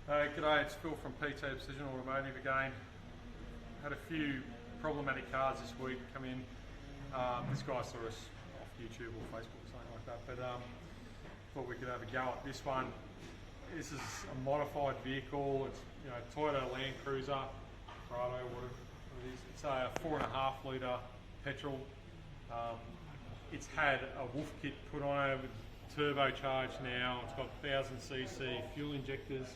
G'day, it's Phil from Piezo Precision Automotive again. Had a few problematic cars this week come in. This guy saw us off YouTube or Facebook or something like that, but thought we could have a go at this one. This is a modified vehicle. It's Toyota Landcruiser, Prado, whatever it is. It's a 4.5 litre petrol. It's had a wolf kit put on it with turbocharged now. It's got 1000cc fuel injectors.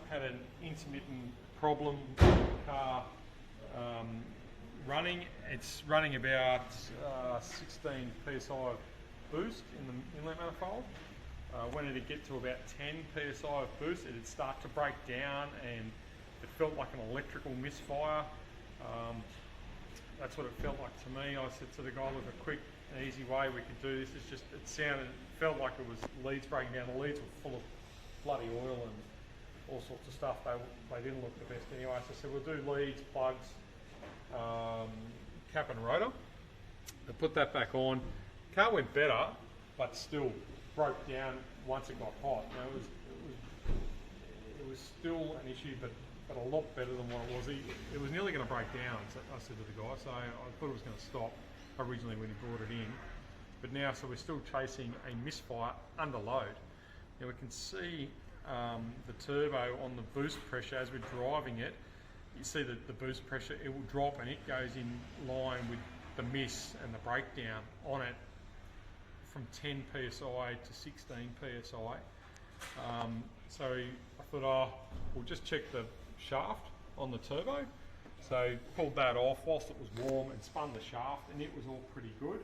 Had an intermittent problem with the car running. It's running about 16 psi of boost in the inlet manifold. When it'd get to about 10 psi of boost, it'd start to break down and it felt like an electrical misfire. That's what it felt like to me. I said to the guy, look, a quick and easy way we could do this. It's just, it felt like it was leads breaking down. The leads were full of bloody oil and all sorts of stuff. They didn't look the best anyway. So I said, we'll do leads, plugs, cap and rotor. I put that back on. Car went better, but still broke down once it got hot. It was still an issue, but a lot better than what it was. It was nearly going to break down, so I said to the guy, so I thought it was going to stop originally when he brought it in. But now, so we're still chasing a misfire under load. Now we can see the turbo on the boost pressure as we're driving it. You see that the boost pressure, it will drop and it goes in line with the miss and the breakdown on it from 10 psi to 16 psi. So I thought, we'll just check the shaft on the turbo. So pulled that off whilst it was warm and spun the shaft, and it was all pretty good.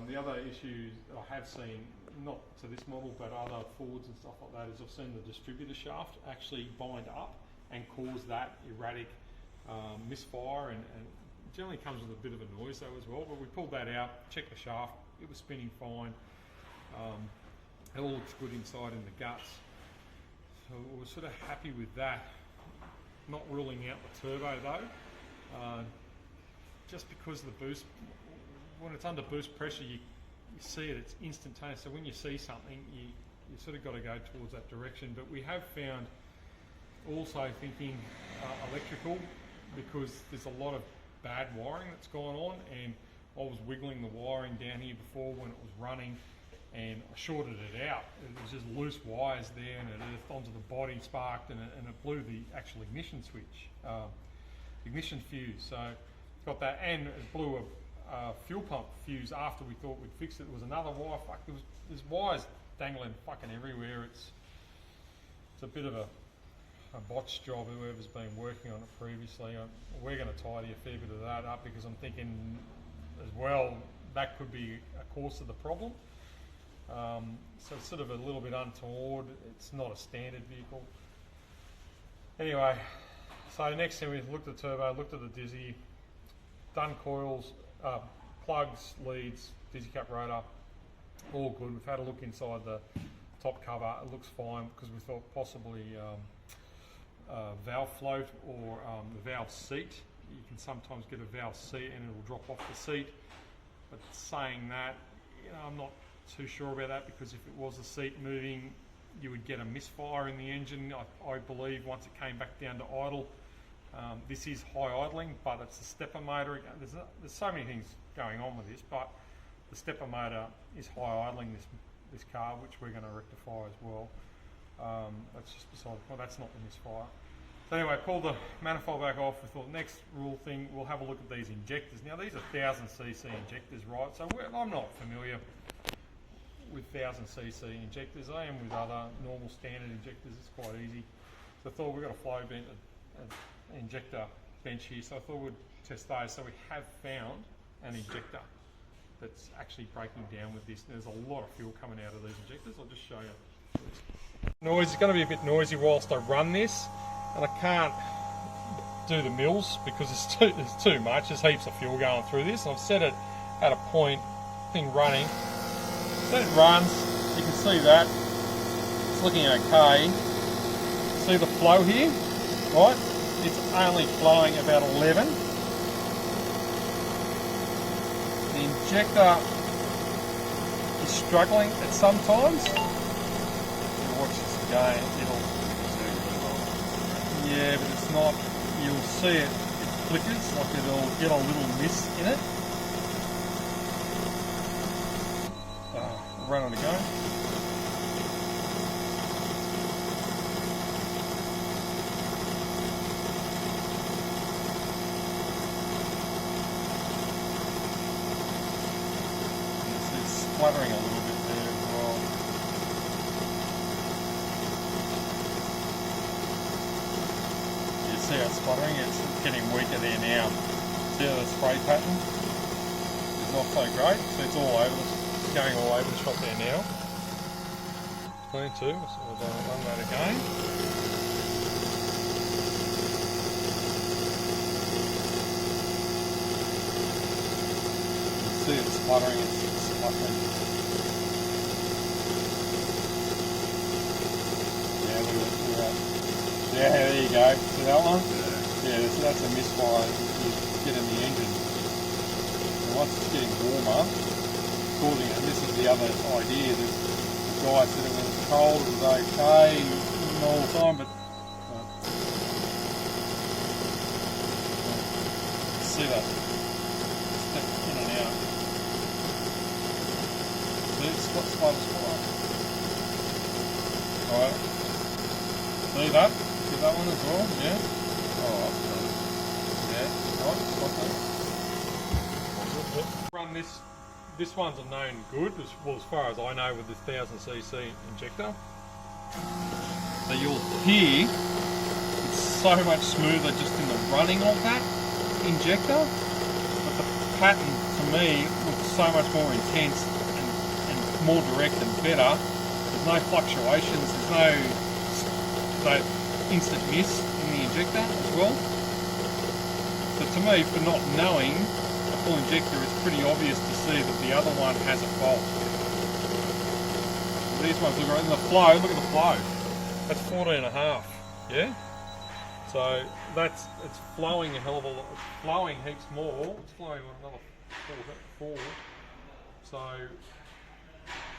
The other issues I have seen, not to this model but other Fords and stuff like that, is I've seen the distributor shaft actually bind up and cause that erratic misfire, and it generally comes with a bit of a noise though as well. But we pulled that out, checked the shaft, it was spinning fine. It all looks good inside in the guts. So we're sort of happy with that. Not ruling out the turbo though, just because of the boost. When it's under boost pressure, you see it, it's instantaneous. So when you see something, you sort of got to go towards that direction. But we have found also thinking electrical, because there's a lot of bad wiring that's gone on, and I was wiggling the wiring down here before when it was running, and I shorted it out. It was just loose wires there, and it earthed onto the body, sparked, and it blew the actual ignition switch, ignition fuse. So got that, and it blew a fuel pump fuse after we thought we'd fixed it. There was another wire. Fuck, there's wires dangling fucking everywhere. It's a bit of a botched job. Whoever's been working on it previously, we're going to tidy a fair bit of that up, because I'm thinking as well that could be a cause of the problem. So it's sort of a little bit untoward. It's not a standard vehicle. Anyway, so next thing we looked at the turbo, looked at the dizzy, done coils, plugs, leads, dizzy cap rotor, all good. We've had a look inside the top cover. It looks fine, because we thought possibly valve float or the valve seat. You can sometimes get a valve seat and it will drop off the seat. But saying that, I'm not too sure about that, because if it was the seat moving, you would get a misfire in the engine. I believe once it came back down to idle. This is high idling, but it's the stepper motor. There's so many things going on with this, but the stepper motor is high idling this car, which we're going to rectify as well. That's just beside the point. That's not the misfire. So anyway, pull the manifold back off. We thought next rule thing, we'll have a look at these injectors. Now these are 1000cc injectors, right? So I'm not familiar with 1000cc injectors. I am with other normal standard injectors. It's quite easy. So I thought we've got a flow vent, an injector bench here. So I thought we'd test those. So we have found an injector that's actually breaking down with this. There's a lot of fuel coming out of these injectors. I'll just show you. Noise is going to be a bit noisy whilst I run this, and I can't do the mils because it's too much. There's heaps of fuel going through this. And I've set it at a point, thing running. So it runs, you can see that. It's looking okay. See the flow here, right? It's only flowing about 11. The injector is struggling at some times. Watch this again, it'll Yeah, but it's not. You'll see it flickers, like it'll get a little mist in it. Run it again. It's spluttering a little bit there as well. You see how it's spluttering? It's getting weaker there now. See how the spray pattern is not so great, so it's all over going all over the shop there now. It's clean too, so we'll run that again. You see it's spluttering, it's spluttering. Yeah, look at that. Yeah, there you go. See that one? Yeah, that's a misfire you get in the engine. And once it's getting warmer, and this is the other idea, that the guy said it was cold, it was okay all the time, but see that step in and out. See, it's got sputter. Alright, see that? See that one as well? Yeah. Alright, yeah, right, spot that. Run this. This one's a known good, as far as I know, with this 1000cc injector. So you'll hear it's so much smoother just in the running of that injector, but the pattern to me looks so much more intense and more direct and better. There's no fluctuations, there's no instant miss in the injector as well. So to me, for not knowing full injector, it's pretty obvious to see that the other one has a fault. These ones look right in the flow, look at the flow. That's 14.5, yeah? So it's flowing a hell of a lot, it's flowing heaps more, it's flowing another 4. So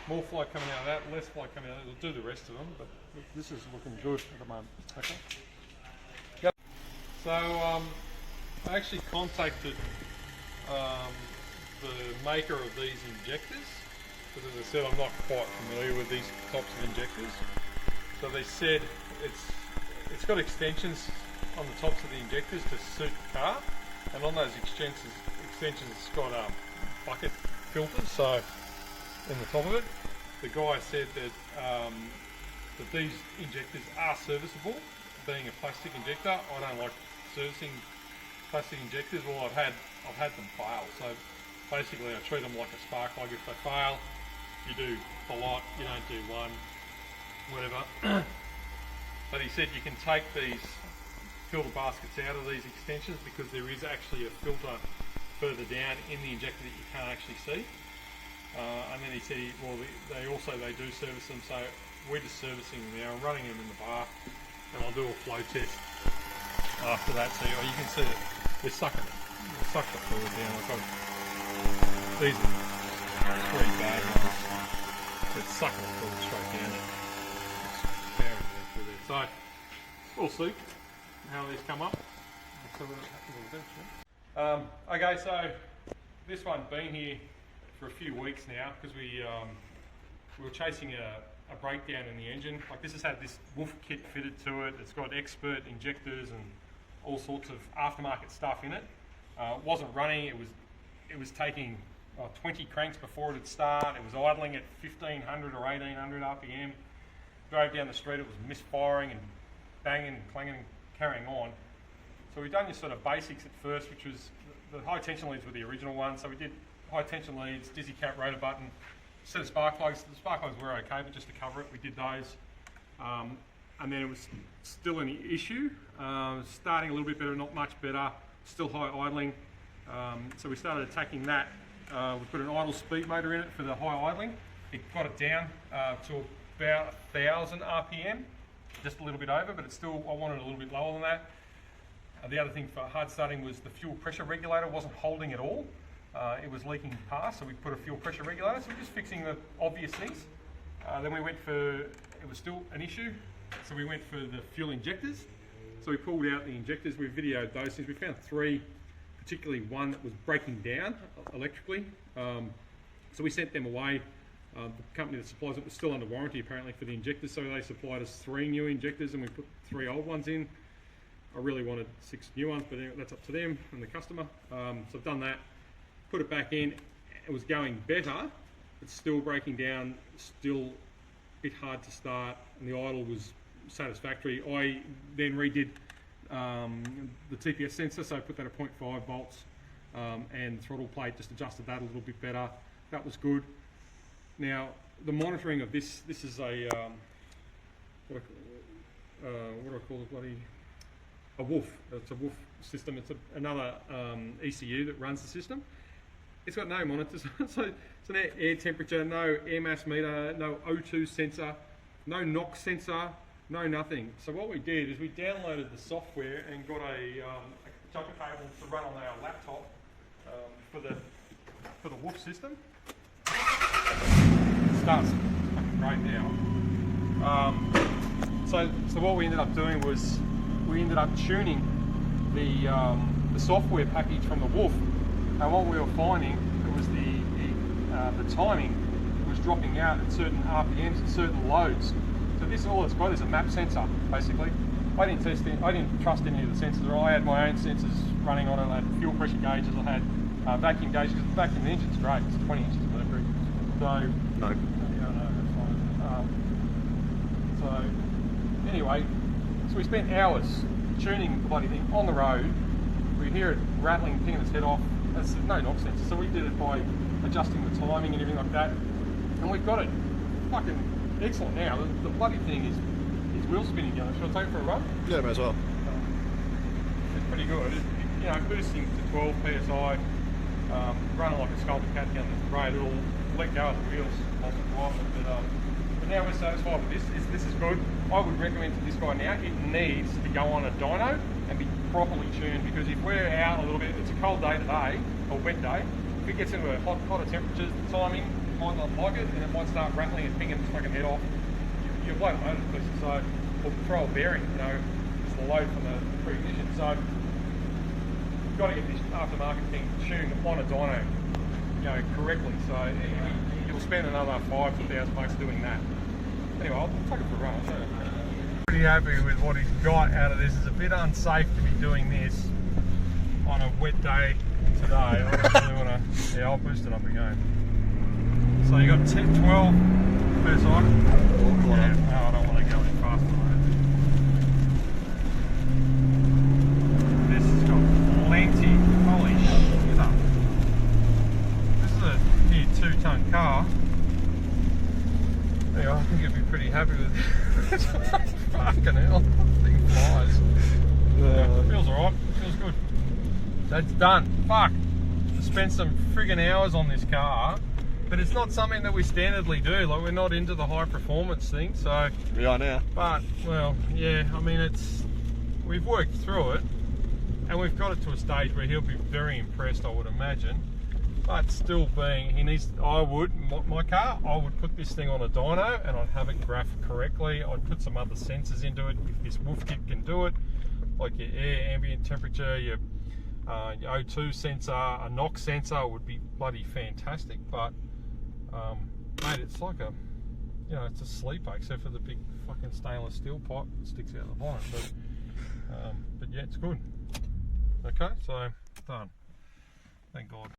more flow coming out of that, less flow coming out of that. We'll do the rest of them, but this is looking good at the moment. Okay. Yep. So I actually contacted the maker of these injectors, because as I said, I'm not quite familiar with these types of injectors. So they said it's got extensions on the tops of the injectors to suit the car, and on those extensions it's got bucket filters. So in the top of it, the guy said that that these injectors are serviceable, being a plastic injector. I don't like servicing plastic injectors. Well, I've had them fail, so basically I treat them like a spark plug. If they fail, you do a lot, you don't do one, whatever. But he said you can take these filter baskets out of these extensions because there is actually a filter further down in the injector that you can't actually see. And then he said, well, they do service them, so we're just servicing them now. I'm running them in the bar, and I'll do a flow test after that. So you can see that they're sucking it. They suck the fluid down. These are 3 bad ones. It's sucking the fluid straight down. It's powering down through there. So we'll see how these come up. Okay, so this one's been here for a few weeks now because we were chasing a breakdown in the engine. Like, this has had this wolf kit fitted to it. It's got expert injectors and all sorts of aftermarket stuff in it. It wasn't running. It was taking 20 cranks before it would start. It was idling at 1500 or 1800 RPM. Drove down the street. It was misfiring and banging, clanging, and carrying on. So we've done your sort of basics at first, which was the high tension leads were the original one. So we did high tension leads, dizzy cap rotor button, set of spark plugs. The spark plugs were okay, but just to cover it, we did those. And then it was still an issue. Starting a little bit better, not much better, still high idling. So we started attacking that. We put an idle speed motor in it for the high idling. It got it down to about 1000 RPM, just a little bit over, but it's still, I wanted a little bit lower than that. The other thing for hard starting was the fuel pressure regulator wasn't holding at all. It was leaking past, so we put a fuel pressure regulator. So we're just fixing the obvious things. Then we went for, it was still an issue, so we went for the fuel injectors. So we pulled out the injectors, we videoed those things. We found 3, particularly one that was breaking down electrically. So we sent them away. The company that supplies it was still under warranty apparently for the injectors, so they supplied us 3 new injectors and we put 3 old ones in. I really wanted 6 new ones, but that's up to them and the customer. So I've done that, put it back in. It was going better, but still breaking down, still a bit hard to start, and the idle was satisfactory. I then redid the TPS sensor, so I put that at 0.5 volts, and throttle plate, just adjusted that a little bit better. That was good. Now, the monitoring of this is a, what do I call it, bloody, a WOOF. It's a WOOF system. It's another ECU that runs the system. It's got no monitors, so it's an air temperature, no air mass meter, no O2 sensor, no NOx sensor, no nothing. So what we did is we downloaded the software and got a jumper cable to run on our laptop for the WOOF system. It starts fucking great now. So what we ended up doing was we ended up tuning the software package from the WOOF. And what we were finding, it was the timing was dropping out at certain RPMs and certain loads. So this, all it's got is a map sensor, basically. I didn't test it, I didn't trust any of the sensors. I had my own sensors running on it. I had fuel pressure gauges, I had vacuum gauges, because the vacuum engine's great, it's 20 inches of mercury. So, no. Yeah, no, that's fine. So, anyway, so we spent hours tuning the bloody thing on the road. We hear it rattling, pinging its head off. There's no NOx sensor, so we did it by adjusting the timing and everything like that. And we've got it fucking excellent now. The bloody thing is wheel spinning going. Should I take it for a run? Yeah, may as well. It's pretty good. You know, boosting to 12 psi, running like a sculpted cat down the road. It'll let go of the wheels once or twice. But now we're satisfied with this. This is good. I would recommend to this guy now, it needs to go on a dyno and be properly tuned, because if we're out a little bit, it's a cold day today, or wet day, if it gets into a hotter temperatures, the timing might not like it, and it might start rattling and pinging its fucking head off. You'll blow the motor to pieces. So, or throw a bearing, you know, it's the load from the pre-ignition. So, you've got to get this aftermarket thing tuned on a dyno, you know, correctly. So, you'll spend another $5,000 to $1,000 doing that. Anyway, I'll take it for a run. I'll show you. Pretty happy with what he's got out of this. It's a bit unsafe to be doing this on a wet day today. I don't really want to. Yeah, I'll boost it up again. So you got 10, 12 per side. Yeah, no, I don't want to go any faster. This has got plenty. Holy shit up. This is a near 2-ton car. Anyway, I think you'd be pretty happy with it. Fucking hell, that thing flies. Yeah, it feels alright, it feels good. That's done. Fuck. I spent some friggin' hours on this car, but it's not something that we standardly do. Like, we're not into the high performance thing, so. We are now. But, well, yeah, I mean, we've worked through it, and we've got it to a stage where he'll be very impressed, I would imagine. But still being, I would put this thing on a dyno and I'd have it graphed correctly. I'd put some other sensors into it. If this WOOF kit can do it, like your air ambient temperature, your O2 sensor, a NOx sensor would be bloody fantastic. But, mate, it's like it's a sleeper, except for the big fucking stainless steel pipe that sticks out the bonnet. But yeah, it's good. Okay, so done. Thank God.